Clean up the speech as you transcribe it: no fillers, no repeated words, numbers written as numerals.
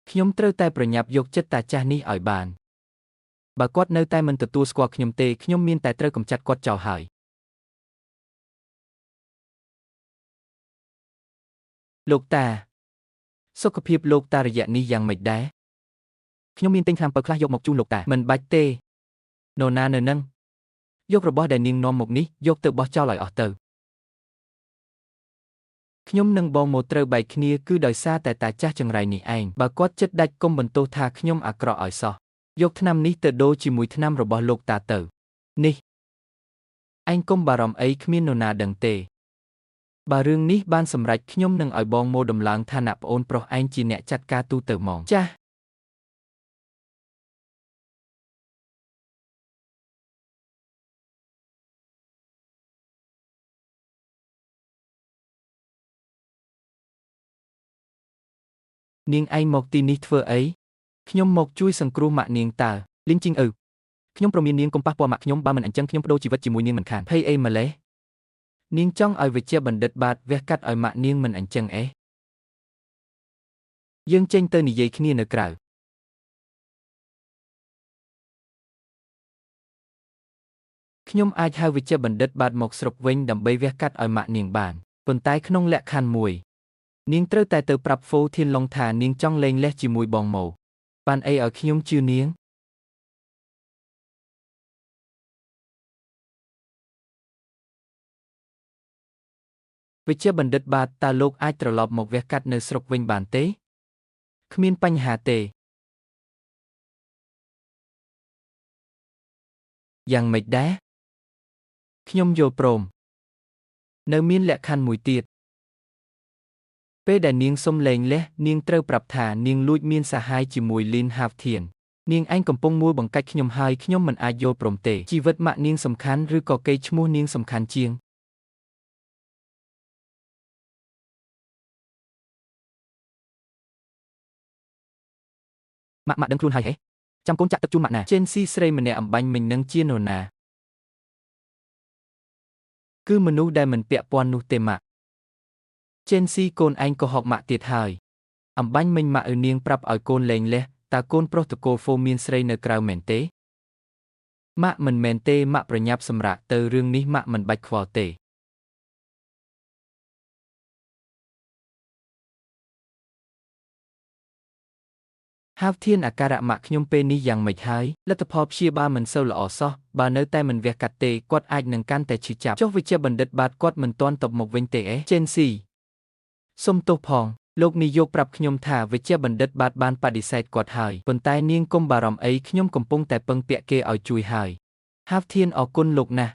ខ្ញុំត្រូវតែប្រញាប់យកចិត្តតាចាស់នេះឲ្យបានបើគាត់នៅតែមិនទទួលស្គាល់ខ្ញុំទេខ្ញុំមានតែត្រូវកម្ចាត់គាត់ចោលហើយលោកតាសុខភាពលោកតារយៈនេះយ៉ាងម៉េចដែរខ្ញុំមានទិញថ្នាំបើខ្លះយកមកជូនលោកតាមិនបាច់ទេនរណានៅនឹងយករបស់ដែលនាងនាំមកនេះយកទៅបោះចោលឲ្យអស់ទៅខ្ញុំនិងបងមកត្រូវបែកគ្នាគឺដោយសារតែតាចាស់ចង្រៃនេះឯងបើគាត់ចិត្តដាច់កុំបន្ទោសថាខ្ញុំអាក្រក់ឲ្យសោះយកថ្នាំនេះទៅដូរជាមួយថ្នាំរបស់លោកតាទៅនេះឯងកុំបារម្ភអីគ្មាននរណាដឹងទេបើរឿងនេះបានសម្រេចខ្ញុំនឹងឲ្យបងមកដំឡើងឋានៈប្អូនប្រុសឯងជាអ្នកចាត់ការទូទៅហ្មងចាស់នាងឯងមកទីនេះធ្វើអីខ្ញុំមកជួយសង្គ្រោះម៉ាក់នាងតើលីងជីងខ្ញុំប្រមាននាងកុំប៉ះពាល់ម៉ាក់ខ្ញុំបើមិនអញ្ចឹងខ្ញុំបដូរជីវិតជាមួយនាងមិនខានភ័យអីម្លេះនាងចង់ឲ្យវិជ្ជាបណ្ឌិតបាទវះកាត់ឲ្យម៉ាក់នាងមិនអញ្ចឹងអេយើងចេញទៅនិយាយគ្នានៅក្រៅខ្ញុំអាចហៅវិជ្ជាបណ្ឌិតបាទមកស្រុកវិញដើម្បីវះកាត់ឲ្យម៉ាក់នាងបានប៉ុន្តែក្នុងលក្ខខណ្ឌមួយនាងត្រូវតែទៅប្រាប់ហ្វូធានឡុងថានាងចង់លេងលេះជាមួយបងមកបានអីឲ្យខ្ញុំជឿនាងវិជ្ជាបណ្ឌិតបាទតើលោកអាចត្រឡប់មកវះកាត់នៅស្រុកវិញបានទេគ្មានបញ្ហាទេយ៉ាងម៉េចដែរខ្ញុំយល់ព្រមនៅមានលក្ខខណ្ឌមួយទៀតពេលដែលនាងសុំលេងលេះនាងត្រូវប្រាប់ថានាងលួចមានសហាយជាមួយលីនហាវធាននាងឯងកំពុងមួយបង្កាច់ខ្ញុំហើយខ្ញុំមិនអាចយល់ព្រមទេជីវិតម៉ាក់នាងសំខាន់ឬក៏កេរ្តិ៍ឈ្មោះនាងសំខាន់ជាងម៉ាក់ដឹងខ្លួនហើយហេចាំកូនចាក់ទឹកជូនម៉ាក់ណាជេនស៊ីស្រីម្នាក់អំបញ្ញមិញនឹងជានរណាគឺមនុស្សដែលមិនពាក់ព័ន្ធនោះទេម៉ាក់ជេនស៊ីកូនឯងកុហកម៉ាក់ទៀតហើយអំបញ្ញមិញម៉ាក់ឪនាងប្រាប់ឲ្យកូនលេងលេះតើកូនប្រុសតកូលហ្វូមានស្រីនៅក្រៅមែនទេម៉ាក់មិនមែនទេម៉ាក់ប្រញាប់សម្រាកទៅរឿងនេះម៉ាក់មិនបាច់ខ្វល់ទេហាវធានអាការៈម៉ាក់ខ្ញុំពេលនេះយ៉ាងម៉េចហើយលទ្ធផលព្យាបាលមិនសូវល្អសោះបើនៅតែមិនវះកាត់ទេគាត់អាចនឹងកាន់តែឈឺចាប់ចុះវិជ្ជាបណ្ឌិតបាទគាត់មិនទាន់ទៅមកវិញទេអេជេនស៊ីសុំទោសផងលោកនាយកប្រាប់ខ្ញុំថាវិជ្ជាបណ្ឌិតបាទបានបដិសេធគាត់ហើយប៉ុន្តែនាងកុំបារម្ភអីខ្ញុំកំពុងតែពឹងពាក់គេឲ្យជួយហើយហាវធានអរគុណលោកណាស់